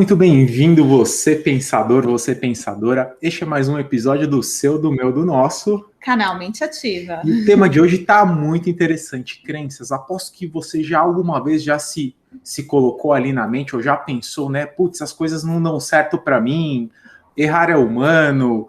Muito bem-vindo, você pensador, você pensadora. Este é mais um episódio do seu, do meu, do nosso Canal Mente Ativa. E o tema de hoje está muito interessante, crenças. Aposto que você já alguma vez já se colocou ali na mente ou já pensou, né? Putz, as coisas não dão certo para mim, errar é humano,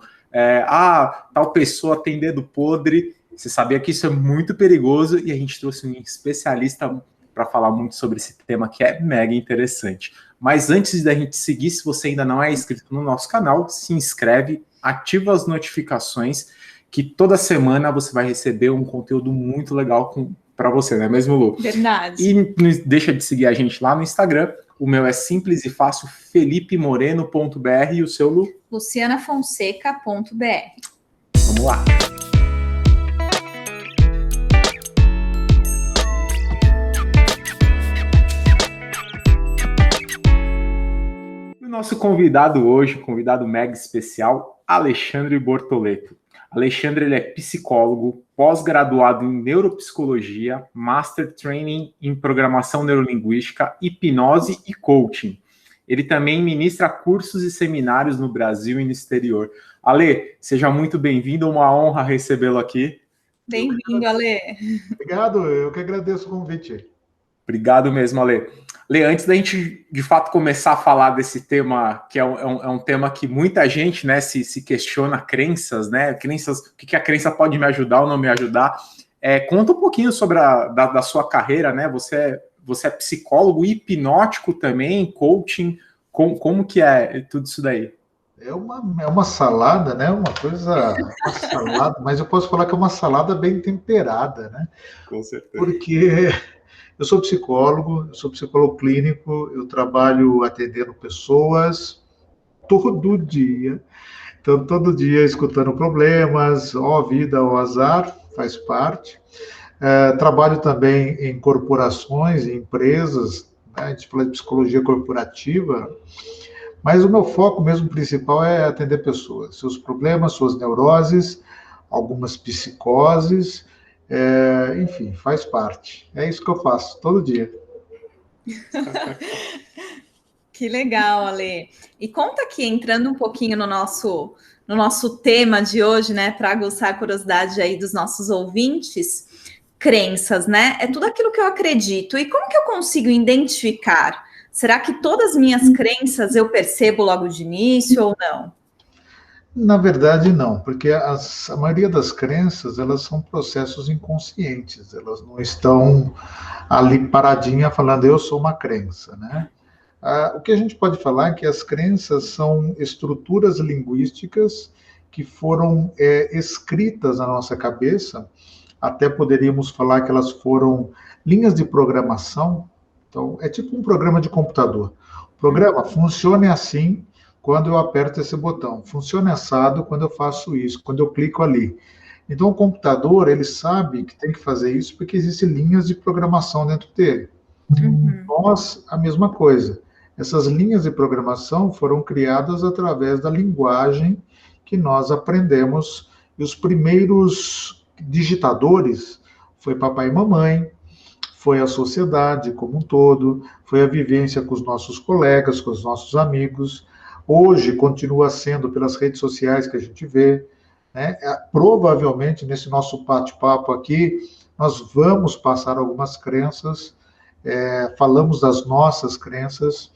tal pessoa tem dedo podre. Você sabia que isso é muito perigoso e a gente trouxe um especialista para falar muito sobre esse tema que é mega interessante. Mas antes da gente seguir, se você ainda não é inscrito no nosso canal, se inscreve, ativa as notificações, que toda semana você vai receber um conteúdo muito legal para você, não é mesmo, Lu? Verdade. E não deixa de seguir a gente lá no Instagram. O meu é simples e fácil, felipemoreno.br, e o seu, Lu? lucianafonseca.br. Vamos lá. O nosso convidado hoje, convidado mega especial, Alexandre Bortoleto. Alexandre, ele é psicólogo, pós-graduado em neuropsicologia, master training em programação neurolinguística, hipnose e coaching. Ele também ministra cursos e seminários no Brasil e no exterior. Ale, seja muito bem-vindo, uma honra recebê-lo aqui. Bem-vindo, Ale. Obrigado, eu que agradeço o convite. Obrigado mesmo, Ale. Lê, antes da gente, de fato, começar a falar desse tema, que é um tema que muita gente, né, se questiona crenças, né? Crenças, o que a crença pode me ajudar ou não me ajudar. Conta um pouquinho sobre da sua carreira, né? Você é psicólogo, hipnótico também, coaching. Como que é tudo isso daí? É uma salada, né? Uma salada, mas eu posso falar que é uma salada bem temperada, né? Com certeza. Porque eu sou psicólogo clínico, eu trabalho atendendo pessoas todo dia. Então, todo dia escutando problemas, ó vida, ó azar, faz parte. Trabalho também em corporações, em empresas, né? A gente fala de psicologia corporativa, mas o meu foco mesmo principal é atender pessoas, seus problemas, suas neuroses, algumas psicoses, enfim, faz parte. É isso que eu faço todo dia. Que legal, Ale. E conta aqui, entrando um pouquinho no nosso tema de hoje, né, para aguçar a curiosidade aí dos nossos ouvintes, crenças, né? É tudo aquilo que eu acredito. E como que eu consigo identificar? Será que todas as minhas crenças eu percebo logo de início ou não? Na verdade, não, porque a maioria das crenças, elas são processos inconscientes, elas não estão ali paradinha falando, eu sou uma crença, né? O que a gente pode falar é que as crenças são estruturas linguísticas que foram escritas na nossa cabeça, até poderíamos falar que elas foram linhas de programação. Então, é tipo um programa de computador. O programa funciona assim quando eu aperto esse botão. Funciona assado quando eu faço isso, quando eu clico ali. Então, o computador, ele sabe que tem que fazer isso porque existem linhas de programação dentro dele. Nós, a mesma coisa. Essas linhas de programação foram criadas através da linguagem que nós aprendemos. E os primeiros digitadores foi papai e mamãe, foi a sociedade como um todo, foi a vivência com os nossos colegas, com os nossos amigos. Hoje continua sendo pelas redes sociais que a gente vê, né? Provavelmente nesse nosso bate-papo aqui nós vamos passar algumas crenças, falamos das nossas crenças.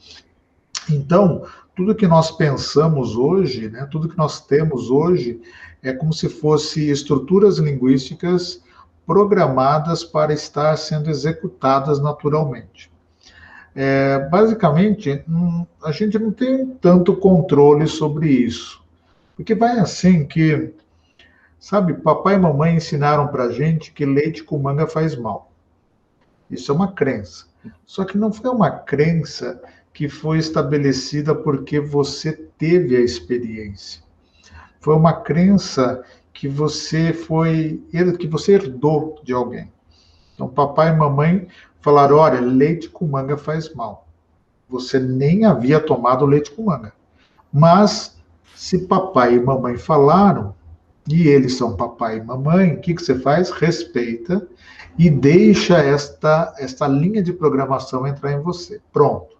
Então, tudo que nós pensamos hoje, né, tudo que nós temos hoje, é como se fosse estruturas linguísticas programadas para estar sendo executadas naturalmente. Basicamente, a gente não tem tanto controle sobre isso. Porque vai assim que, sabe, papai e mamãe ensinaram para a gente que leite com manga faz mal. Isso é uma crença. Só que não foi uma crença que foi estabelecida porque você teve a experiência. Foi uma crença que você herdou de alguém. Então, papai e mamãe falaram, olha, leite com manga faz mal. Você nem havia tomado leite com manga. Mas, se papai e mamãe falaram, e eles são papai e mamãe, o que você faz? Respeita e deixa esta linha de programação entrar em você. Pronto.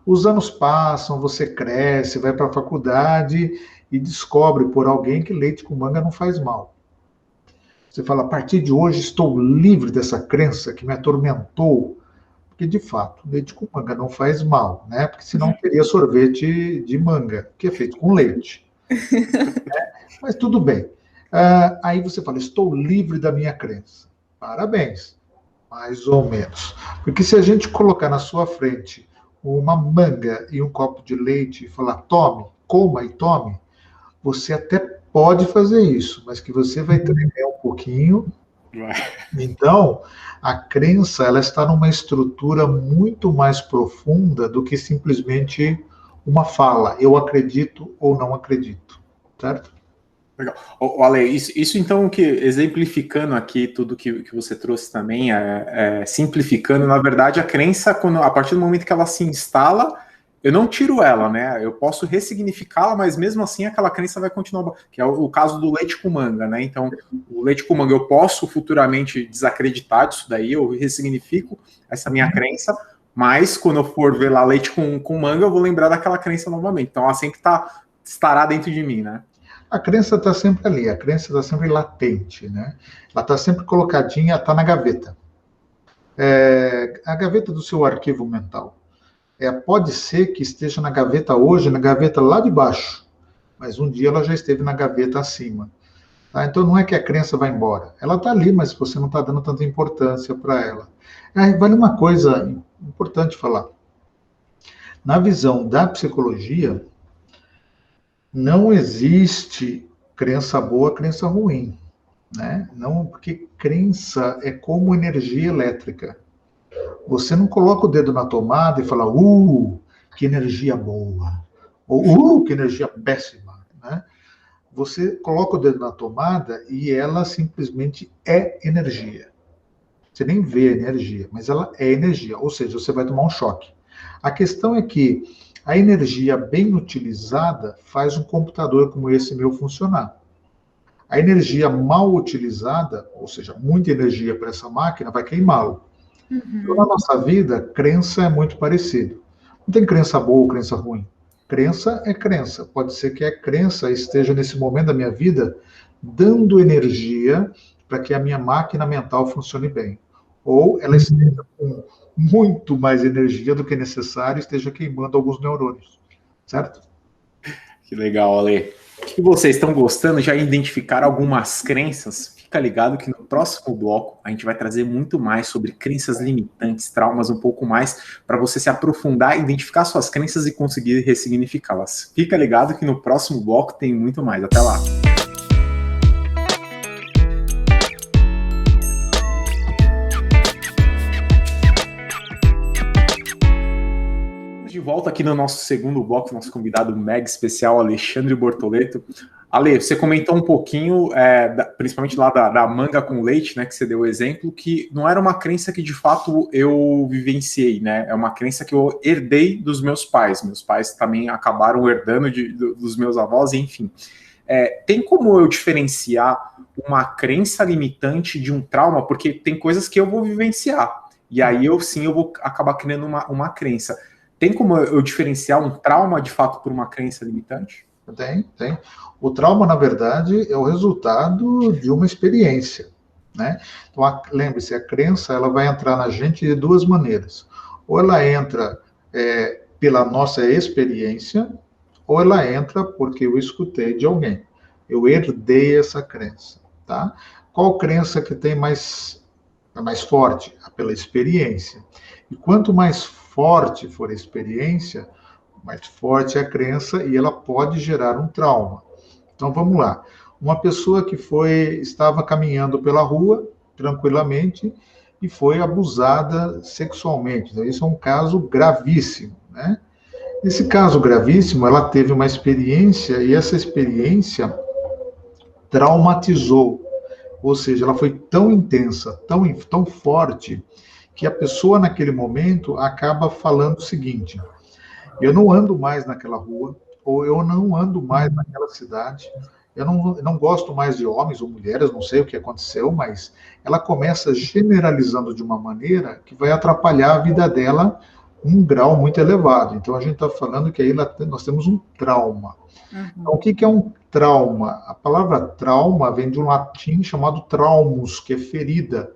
Os anos passam, você cresce, vai para a faculdade e descobre por alguém que leite com manga não faz mal. Você fala, a partir de hoje estou livre dessa crença que me atormentou, porque de fato, leite com manga não faz mal, né? Porque senão teria sorvete de manga, que é feito com leite. Mas tudo bem. Aí você fala, estou livre da minha crença. Parabéns. Mais ou menos. Porque se a gente colocar na sua frente uma manga e um copo de leite e falar, tome, coma e tome, você até pode fazer isso, mas que você vai tremer um pouquinho. Então, a crença, ela está numa estrutura muito mais profunda do que simplesmente uma fala, eu acredito ou não acredito, certo? Legal. Ale, isso então, que exemplificando aqui tudo que você trouxe também, simplificando, na verdade, a crença, a partir do momento que ela se instala, eu não tiro ela, né? Eu posso ressignificá-la, mas mesmo assim aquela crença vai continuar, que é o caso do leite com manga, né? Então, o leite com manga, eu posso futuramente desacreditar disso daí, eu ressignifico essa minha crença, mas quando eu for ver lá leite com manga, eu vou lembrar daquela crença novamente. Então, ela sempre estará dentro de mim, né? A crença está sempre ali, a crença está sempre latente, né? Ela está sempre colocadinha, está na gaveta. A gaveta do seu arquivo mental. Pode ser que esteja na gaveta hoje, na gaveta lá de baixo, mas um dia ela já esteve na gaveta acima. Tá? Então não é que a crença vai embora. Ela está ali, mas você não está dando tanta importância para ela. Vale uma coisa importante falar. Na visão da psicologia, não existe crença boa, crença ruim, né? Não, porque crença é como energia elétrica. Você não coloca o dedo na tomada e fala, que energia boa, ou que energia péssima, né? Você coloca o dedo na tomada e ela simplesmente é energia. Você nem vê a energia, mas ela é energia, ou seja, você vai tomar um choque. A questão é que a energia bem utilizada faz um computador como esse meu funcionar. A energia mal utilizada, ou seja, muita energia para essa máquina, vai queimá-lo. Então, na nossa vida, crença é muito parecido. Não tem crença boa ou crença ruim. Crença é crença. Pode ser que a crença esteja nesse momento da minha vida dando energia para que a minha máquina mental funcione bem. Ou ela esteja com muito mais energia do que necessário e esteja queimando alguns neurônios. Certo? Que legal, Ale. O que vocês estão gostando? Já identificaram algumas crenças? Fica ligado que no próximo bloco a gente vai trazer muito mais sobre crenças limitantes, traumas, um pouco mais, para você se aprofundar, identificar suas crenças e conseguir ressignificá-las. Fica ligado que no próximo bloco tem muito mais. Até lá! De volta aqui no nosso segundo bloco, nosso convidado mega especial, Alexandre Bortoleto. Ale, você comentou um pouquinho, principalmente lá da manga com leite, né, que você deu o exemplo, que não era uma crença que de fato eu vivenciei, né, é uma crença que eu herdei dos meus pais. Meus pais também acabaram herdando dos meus avós, enfim. Tem como eu diferenciar uma crença limitante de um trauma? Porque tem coisas que eu vou vivenciar, e aí eu vou acabar criando uma crença. Tem como eu diferenciar um trauma, de fato, por uma crença limitante? Tem. O trauma, na verdade, é o resultado de uma experiência, né? Então, lembre-se, a crença ela vai entrar na gente de duas maneiras. Ou ela entra pela nossa experiência, ou ela entra porque eu escutei de alguém. Eu herdei essa crença, tá? Qual crença que tem mais forte? Pela experiência. E quanto mais forte for a experiência, mais forte é a crença e ela pode gerar um trauma. Então vamos lá. Uma pessoa que estava caminhando pela rua tranquilamente e foi abusada sexualmente. Então, isso é um caso gravíssimo, né? Nesse caso gravíssimo, ela teve uma experiência e essa experiência traumatizou. Ou seja, ela foi tão intensa, tão forte, que a pessoa naquele momento acaba falando o seguinte: eu não ando mais naquela rua, ou eu não ando mais naquela cidade, eu não gosto mais de homens ou mulheres, não sei o que aconteceu, mas ela começa generalizando de uma maneira que vai atrapalhar a vida dela um grau muito elevado. Então, a gente está falando que aí nós temos um trauma. Então, o que é um trauma? A palavra trauma vem de um latim chamado traumus, que é ferida.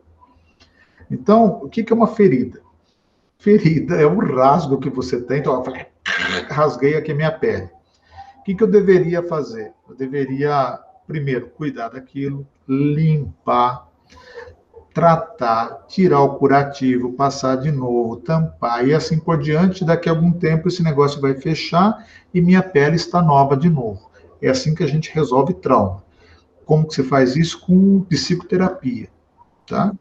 Então, o que é uma ferida? Ferida é um rasgo que você tem. Então, eu falei, rasguei aqui minha pele. O que eu deveria fazer? Eu deveria, primeiro, cuidar daquilo, limpar, tratar, tirar o curativo, passar de novo, tampar e assim por diante. Daqui a algum tempo esse negócio vai fechar e minha pele está nova de novo. É assim que a gente resolve trauma. Como que se faz isso? Com psicoterapia, tá?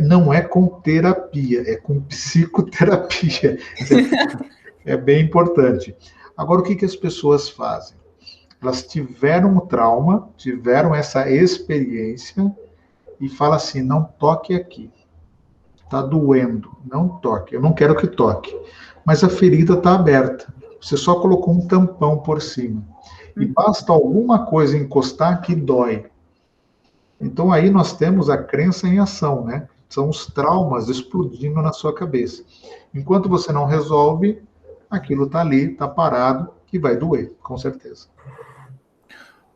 Não é com terapia, é com psicoterapia. É bem importante. Agora, o que as pessoas fazem? Elas tiveram o trauma, tiveram essa experiência e falam assim, não toque aqui. Está doendo, não toque. Eu não quero que toque. Mas a ferida está aberta. Você só colocou um tampão por cima. E basta alguma coisa encostar que dói. Então aí nós temos a crença em ação, né? São os traumas explodindo na sua cabeça. Enquanto você não resolve, aquilo está ali, está parado, que vai doer, com certeza.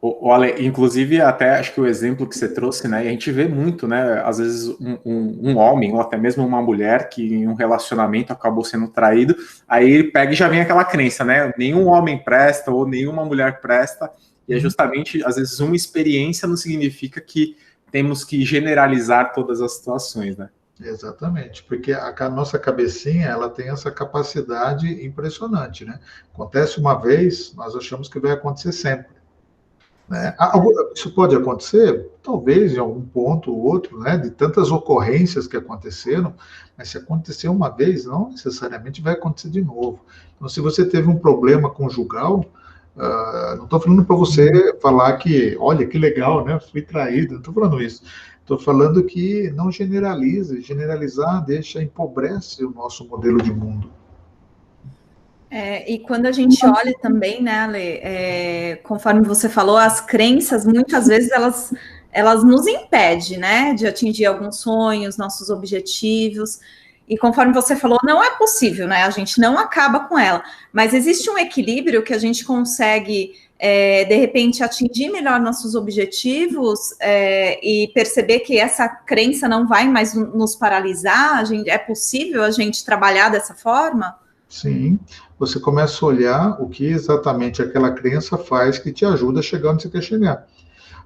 Olha, inclusive, até acho que o exemplo que você trouxe, né? E a gente vê muito, né? Às vezes um homem, ou até mesmo uma mulher, que em um relacionamento acabou sendo traído, aí ele pega e já vem aquela crença, né? Nenhum homem presta, ou nenhuma mulher presta, e é justamente, às vezes, uma experiência não significa que temos que generalizar todas as situações, né? Exatamente, porque a nossa cabecinha, ela tem essa capacidade impressionante, né? Acontece uma vez, nós achamos que vai acontecer sempre. Né? Isso pode acontecer, talvez, em algum ponto ou outro, né? De tantas ocorrências que aconteceram, mas se acontecer uma vez, não necessariamente vai acontecer de novo. Então, se você teve um problema conjugal, não estou falando para você falar que, olha, que legal, né? Fui traído, não estou falando isso. Estou falando que não generalize, generalizar empobrece o nosso modelo de mundo. E quando a gente olha também, né, Ale, conforme você falou, as crenças, muitas vezes, elas nos impedem, né, de atingir alguns sonhos, nossos objetivos, e conforme você falou, não é possível, né, a gente não acaba com ela, mas existe um equilíbrio que a gente consegue, de repente, atingir melhor nossos objetivos e perceber que essa crença não vai mais nos paralisar, é possível a gente trabalhar dessa forma? Sim, você começa a olhar o que exatamente aquela crença faz que te ajuda a chegar onde você quer chegar.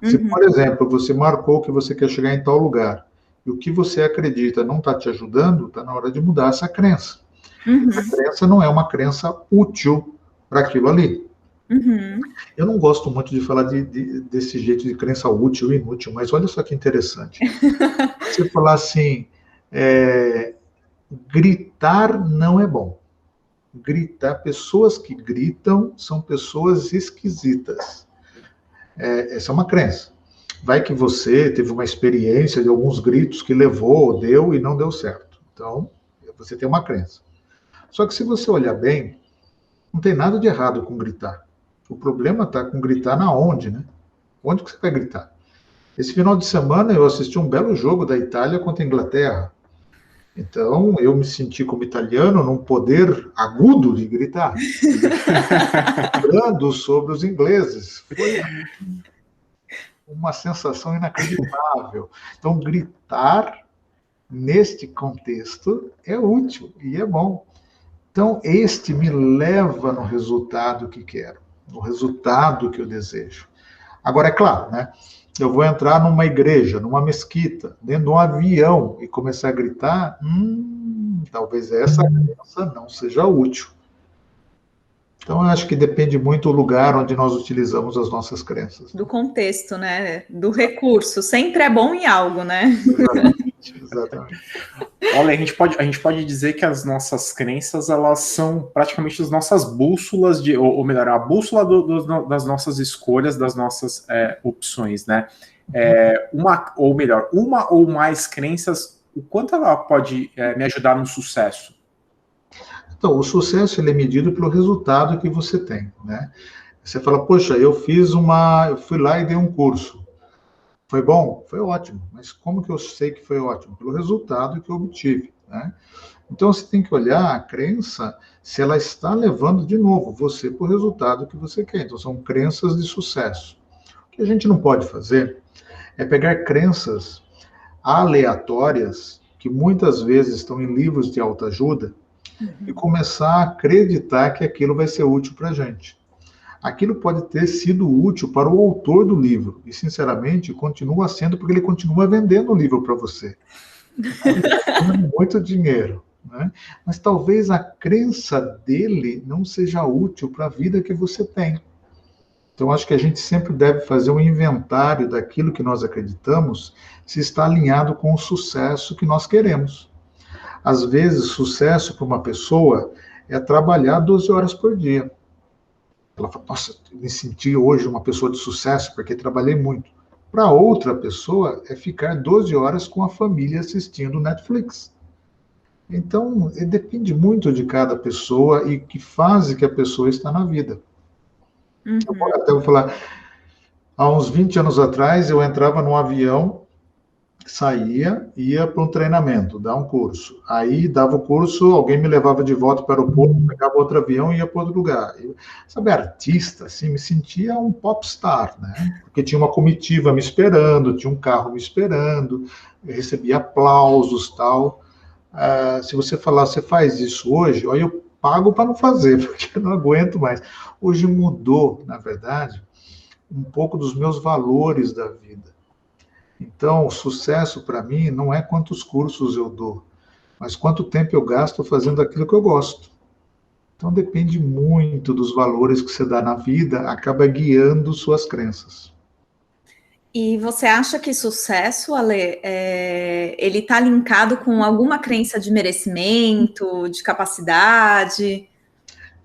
Se, por exemplo, você marcou que você quer chegar em tal lugar, e o que você acredita não está te ajudando, está na hora de mudar essa crença. A crença não é uma crença útil para aquilo ali. Eu não gosto muito de falar desse jeito de crença útil e inútil, mas olha só que interessante. Você falar assim, gritar não é bom. Gritar, pessoas que gritam são pessoas esquisitas. Essa é uma crença. Vai que você teve uma experiência de alguns gritos que levou, deu e não deu certo. Então, você tem uma crença. Só que se você olhar bem, não tem nada de errado com gritar. O problema está com gritar na onde, né? Onde que você vai gritar? Esse final de semana eu assisti um belo jogo da Itália contra a Inglaterra. Então, eu me senti como italiano num poder agudo de gritar. Lembrando sobre os ingleses. Foi uma sensação inacreditável. Então, gritar neste contexto é útil e é bom. Então, este me leva no resultado que quero, no resultado que eu desejo. Agora, é claro, né? Eu vou entrar numa igreja, numa mesquita, dentro de um avião e começar a gritar, talvez essa crença não seja útil. Então, eu acho que depende muito do lugar onde nós utilizamos as nossas crenças. Do contexto, né? Do recurso. Sempre é bom em algo, né? Exatamente. Olha, a gente pode dizer que as nossas crenças, elas são praticamente as nossas bússolas, ou melhor, a bússola das nossas escolhas, das nossas opções, né? Uma ou mais crenças, o quanto ela pode me ajudar no sucesso? Então, o sucesso ele é medido pelo resultado que você tem, né? Você fala, poxa, eu fui lá e dei um curso. Foi bom? Foi ótimo. Mas como que eu sei que foi ótimo? Pelo resultado que eu obtive, né? Então, você tem que olhar a crença se ela está levando, de novo, você para o resultado que você quer. Então, são crenças de sucesso. O que a gente não pode fazer é pegar crenças aleatórias, que muitas vezes estão em livros de autoajuda, e começar a acreditar que aquilo vai ser útil para a gente. Aquilo pode ter sido útil para o autor do livro, e, sinceramente, continua sendo, porque ele continua vendendo o livro para você. Ele está ganhando muito dinheiro, né? Mas talvez a crença dele não seja útil para a vida que você tem. Então, acho que a gente sempre deve fazer um inventário daquilo que nós acreditamos, se está alinhado com o sucesso que nós queremos. Às vezes, sucesso para uma pessoa é trabalhar 12 horas por dia. Ela fala, nossa, me senti hoje uma pessoa de sucesso porque trabalhei muito. Para outra pessoa, é ficar 12 horas com a família assistindo Netflix. Então, depende muito de cada pessoa e que fase que a pessoa está na vida. Eu até vou falar, há uns 20 anos atrás, eu entrava num avião, saía, ia para um treinamento, dar um curso. Aí dava o curso, alguém me levava de volta para o aeroporto, pegava outro avião e ia para outro lugar. Eu, sabe, artista, assim, me sentia um popstar, né? Porque tinha uma comitiva me esperando, tinha um carro me esperando, eu recebia aplausos, tal. Se você falar, você faz isso hoje, aí eu pago para não fazer, porque eu não aguento mais. Hoje mudou, na verdade, um pouco dos meus valores da vida. Então, o sucesso para mim não é quantos cursos eu dou, mas quanto tempo eu gasto fazendo aquilo que eu gosto. Então, depende muito dos valores que você dá na vida, acaba guiando suas crenças. E você acha que sucesso, Ale, ele está linkado com alguma crença de merecimento, de capacidade?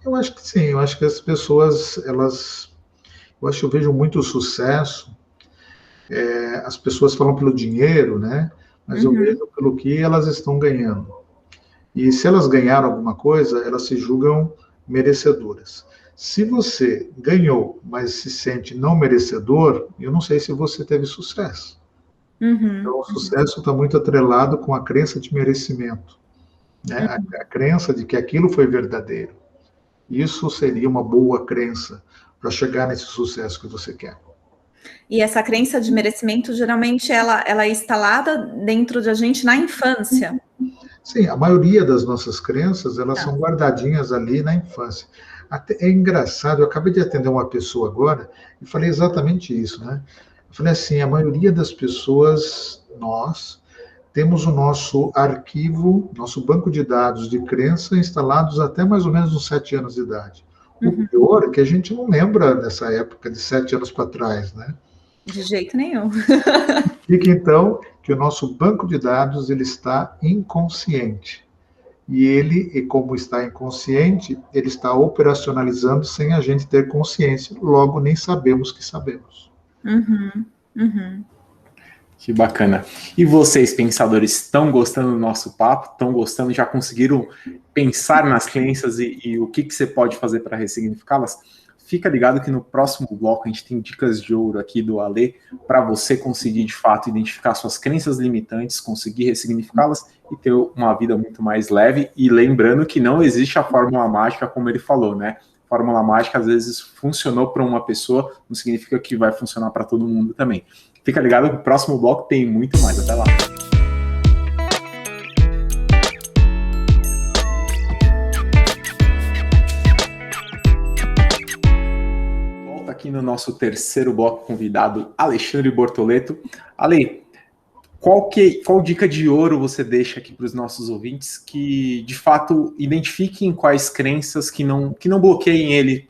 Eu acho que sim, eu acho que as pessoas, eu acho que eu vejo muito sucesso. As pessoas falam pelo dinheiro, né? Mas eu vejo pelo que elas estão ganhando. E se elas ganharam alguma coisa, elas se julgam merecedoras. Se você ganhou, mas se sente não merecedor, eu não sei se você teve sucesso. Então, o sucesso está muito atrelado com a crença de merecimento, né? A crença de que aquilo foi verdadeiro. Isso seria uma boa crença para chegar nesse sucesso que você quer. E essa crença de merecimento, geralmente, ela é instalada dentro de a gente na infância. Sim, a maioria das nossas crenças, elas são guardadinhas ali na infância. É engraçado, eu acabei de atender uma pessoa agora e falei exatamente isso, né? Eu falei assim, a maioria das pessoas, nós, temos o nosso arquivo, nosso banco de dados de crença instalados até mais ou menos uns 7 anos de idade. O pior é que a gente não lembra dessa época de 7 anos para trás, né? De jeito nenhum. Fica então que o nosso banco de dados ele está inconsciente. E como está inconsciente, ele está operacionalizando sem a gente ter consciência. Logo, nem sabemos que sabemos. Que bacana. E vocês, pensadores, estão gostando do nosso papo? Estão gostando? Já conseguiram pensar nas crenças e o que você pode fazer para ressignificá-las? Fica ligado que no próximo bloco a gente tem dicas de ouro aqui do Ale para você conseguir, de fato, identificar suas crenças limitantes, conseguir ressignificá-las e ter uma vida muito mais leve. E lembrando que não existe a fórmula mágica, como ele falou, né? Fórmula mágica, às vezes, funcionou para uma pessoa, não significa que vai funcionar para todo mundo também. Fica ligado que o próximo bloco tem muito mais. Até lá. Volta aqui no nosso terceiro bloco convidado, Alexandre Bortoleto. Ale, qual dica de ouro você deixa aqui para os nossos ouvintes que, de fato, identifiquem quais crenças que não bloqueiem ele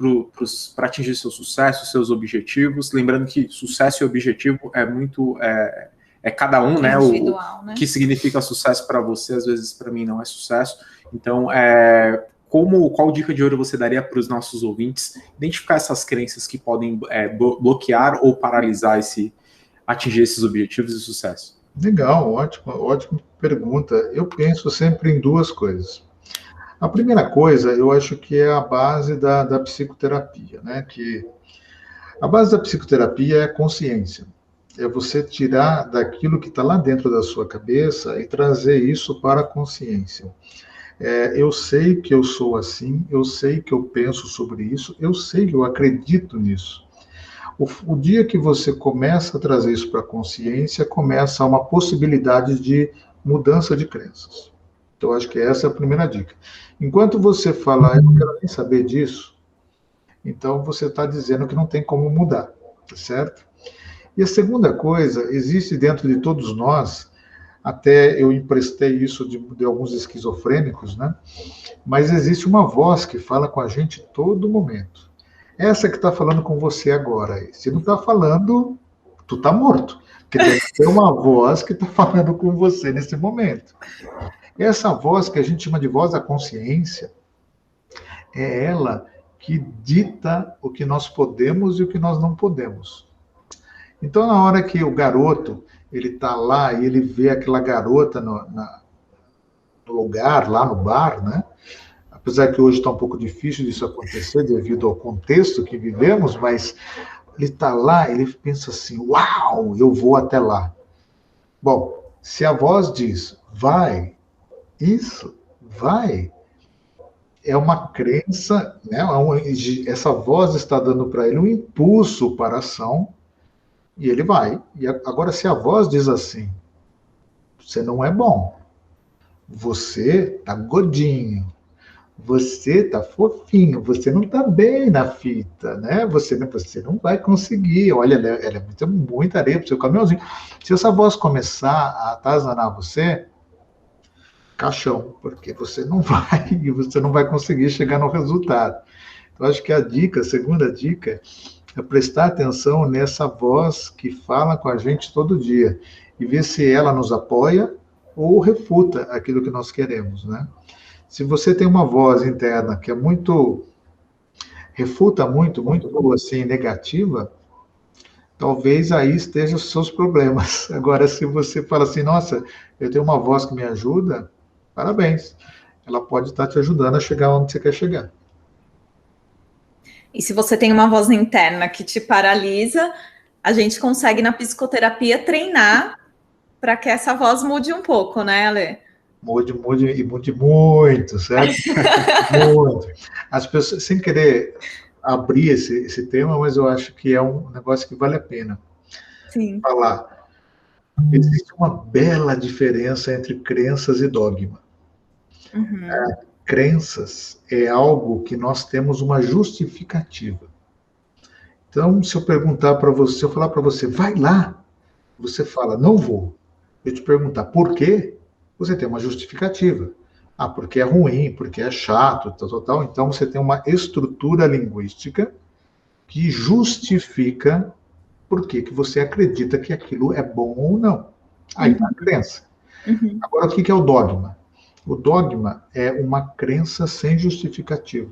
para atingir seu sucesso, seus objetivos? Lembrando que sucesso e objetivo é muito... É cada um, né? O que significa sucesso para você, às vezes, para mim, não é sucesso. Então, qual dica de ouro você daria para os nossos ouvintes identificar essas crenças que podem bloquear ou paralisar atingir esses objetivos de sucesso? Legal, ótima pergunta. Eu penso sempre em duas coisas. A primeira coisa, eu acho que é a base da psicoterapia, né? Que a base da psicoterapia é a consciência. É você tirar daquilo que está lá dentro da sua cabeça e trazer isso para a consciência. Eu sei que eu sou assim, eu sei que eu penso sobre isso, eu sei que eu acredito nisso. O dia que você começa a trazer isso para a consciência, começa uma possibilidade de mudança de crenças. Então, acho que essa é a primeira dica. Enquanto você falar, eu não quero nem saber disso, então você está dizendo que não tem como mudar, tá certo? E a segunda coisa, existe dentro de todos nós, até eu emprestei isso de alguns esquizofrênicos, né? Mas existe uma voz que fala com a gente todo momento. Essa que está falando com você agora. Se não está falando, tu está morto. Porque tem que ter uma voz que está falando com você nesse momento. Essa voz que a gente chama de voz da consciência, é ela que dita o que nós podemos e o que nós não podemos. Então, na hora que o garoto ele está lá e ele vê aquela garota no lugar, lá no bar, né? Apesar que hoje está um pouco difícil disso acontecer devido ao contexto que vivemos, mas ele está lá, ele pensa assim, uau, eu vou até lá. Bom, se a voz diz, vai, isso, vai, é uma crença, né? Essa voz está dando para ele um impulso para a ação, e ele vai. E agora, se a voz diz assim, você não é bom, você tá godinho, você tá fofinho, você não tá bem na fita, né? Você não vai conseguir. Olha, ela é muita areia pro seu caminhãozinho. Se essa voz começar a atazanar você, caixão, porque você não vai conseguir chegar no resultado. Então, acho que a segunda dica, é prestar atenção nessa voz que fala com a gente todo dia e ver se ela nos apoia ou refuta aquilo que nós queremos, né? Se você tem uma voz interna que é refuta muito assim, negativa, talvez aí estejam os seus problemas. Agora, se você fala assim, nossa, eu tenho uma voz que me ajuda, parabéns. Ela pode estar te ajudando a chegar onde você quer chegar. E se você tem uma voz interna que te paralisa, a gente consegue na psicoterapia treinar para que essa voz mude um pouco, né, Ale? Mude muito, certo? Muito. As pessoas, sem querer abrir esse tema, mas eu acho que é um negócio que vale a pena falar. Existe uma bela diferença entre crenças e dogma. Uhum. Crenças é algo que nós temos uma justificativa. Então, se eu perguntar para você, se eu falar para você, vai lá, você fala, não vou. Eu te perguntar por quê? Você tem uma justificativa. Ah, porque é ruim, porque é chato, tal. Então, você tem uma estrutura linguística que justifica por que você acredita que aquilo é bom ou não. Aí está a crença. Uhum. Agora, o que é o dogma? O dogma é uma crença sem justificativa.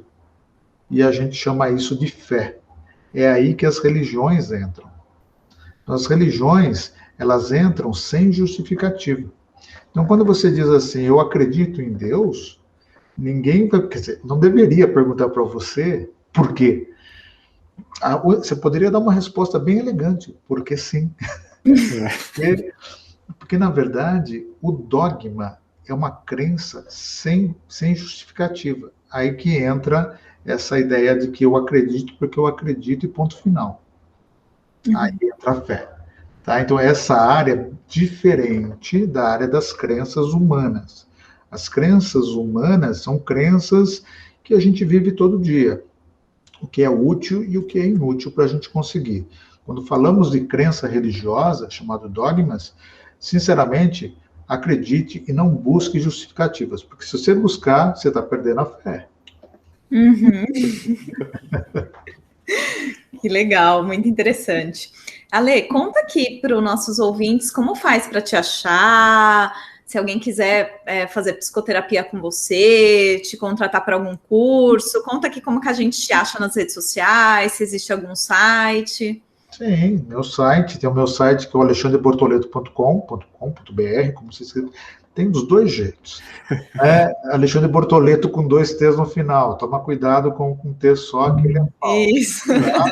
E a gente chama isso de fé. É aí que as religiões entram. Então, as religiões, elas entram sem justificativa. Então, quando você diz assim, eu acredito em Deus, ninguém vai, quer dizer, não deveria perguntar para você por quê. Você poderia dar uma resposta bem elegante, porque sim. Porque, na verdade, o dogma é uma crença sem justificativa. Aí que entra essa ideia de que eu acredito porque eu acredito e ponto final. Aí entra a fé. Tá? Então, essa área é diferente da área das crenças humanas. As crenças humanas são crenças que a gente vive todo dia. O que é útil e o que é inútil para a gente conseguir. Quando falamos de crença religiosa, chamado dogmas, sinceramente, acredite e não busque justificativas. Porque se você buscar, você está perdendo a fé. Uhum. Que legal, muito interessante. Ale, conta aqui para os nossos ouvintes como faz para te achar, se alguém quiser fazer psicoterapia com você, te contratar para algum curso, conta aqui como que a gente te acha nas redes sociais, se existe algum site. Sim, tem o meu site que é o alexandrebortoleto.com.br, como se escreve. Tem dos dois jeitos. Alexandre Bortoleto com 2 T's no final. Toma cuidado com um T só, que ele é falso. Isso. Tá?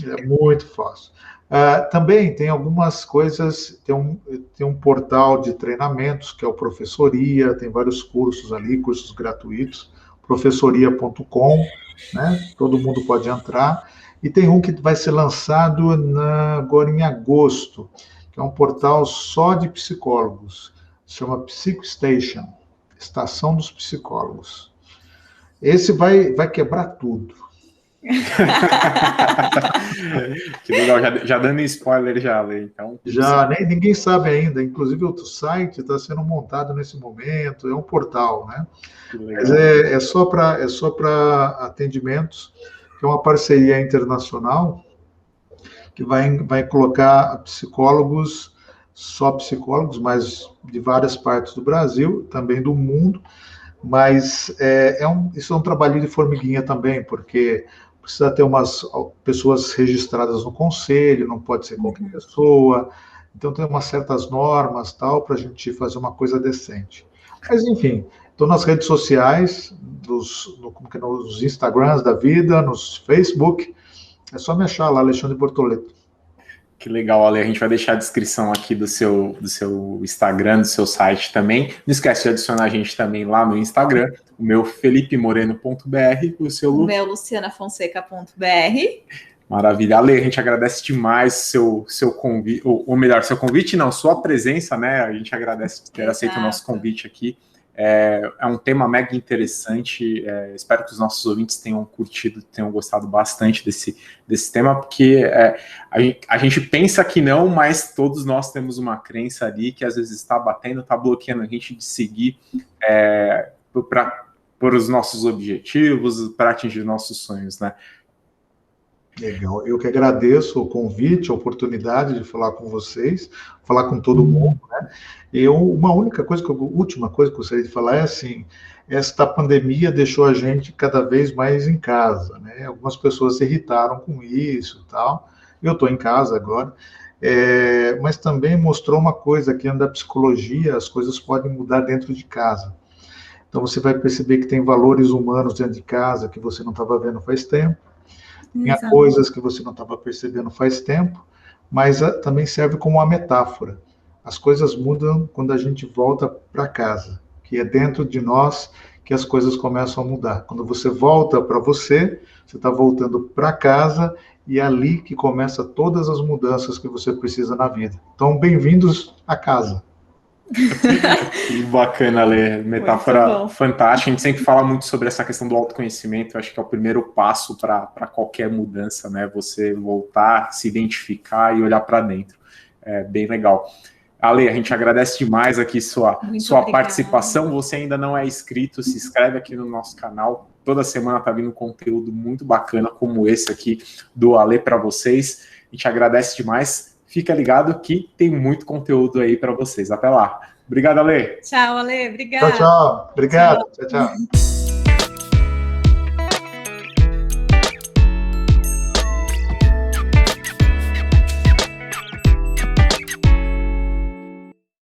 É muito fácil. Também tem algumas coisas, tem um portal de treinamentos, que é o Professoria, tem vários cursos ali, cursos gratuitos, professoria.com, né? Todo mundo pode entrar. E tem um que vai ser lançado agora em agosto, que é um portal só de psicólogos, se chama PsychoStation, Estação dos Psicólogos. Esse vai quebrar tudo. Que legal, já dando spoiler já, Lê, então. Já, ninguém sabe ainda, inclusive o site está sendo montado nesse momento, é um portal, né? Mas é só para atendimentos, que é uma parceria internacional que vai colocar psicólogos, só psicólogos, mas de várias partes do Brasil, também do mundo, mas isso é um trabalho de formiguinha também, porque precisa ter umas pessoas registradas no conselho, não pode ser qualquer pessoa, então tem umas certas normas, tal, para a gente fazer uma coisa decente. Mas, enfim, estou nas redes sociais, nos Instagrams da vida, nos Facebook, é só me achar lá, Alexandre Bortoleto. Que legal, Ale. A gente vai deixar a descrição aqui do seu Instagram, do seu site também. Não esquece de adicionar a gente também lá no Instagram, o meu felipemoreno.br, o seu o meu lucianafonseca.br. Maravilha. Ale, a gente agradece demais seu convite, ou melhor, seu convite não, sua presença, né? A gente agradece por ter aceito o nosso convite aqui. É um tema mega interessante, espero que os nossos ouvintes tenham curtido, tenham gostado bastante desse tema, porque a gente pensa que não, mas todos nós temos uma crença ali que às vezes está batendo, está bloqueando a gente de seguir por os nossos objetivos, para atingir nossos sonhos, né? Legal, eu que agradeço o convite, a oportunidade de falar com vocês, falar com todo mundo, né? Última coisa que eu gostaria de falar é assim, esta pandemia deixou a gente cada vez mais em casa, né? Algumas pessoas se irritaram com isso e tal, eu estou em casa agora, mas também mostrou uma coisa, que da psicologia, as coisas podem mudar dentro de casa. Então você vai perceber que tem valores humanos dentro de casa que você não estava vendo faz tempo, tinha coisas que você não estava percebendo faz tempo, mas também serve como uma metáfora. As coisas mudam quando a gente volta para casa, que é dentro de nós que as coisas começam a mudar. Quando você volta para você está voltando para casa e é ali que começa todas as mudanças que você precisa na vida. Então, bem-vindos a casa. Que bacana, Lê. Metáfora fantástica. A gente sempre fala muito sobre essa questão do autoconhecimento. Eu acho que é o primeiro passo para qualquer mudança, né? Você voltar, se identificar e olhar para dentro. É bem legal. Ale, a gente agradece demais aqui sua participação. Você ainda não é inscrito, se inscreve aqui no nosso canal. Toda semana tá vindo conteúdo muito bacana como esse aqui do Ale para vocês. A gente agradece demais. Fica ligado que tem muito conteúdo aí para vocês. Até lá. Obrigado, Ale. Tchau, Ale. Obrigado. Tchau. Obrigado. Tchau.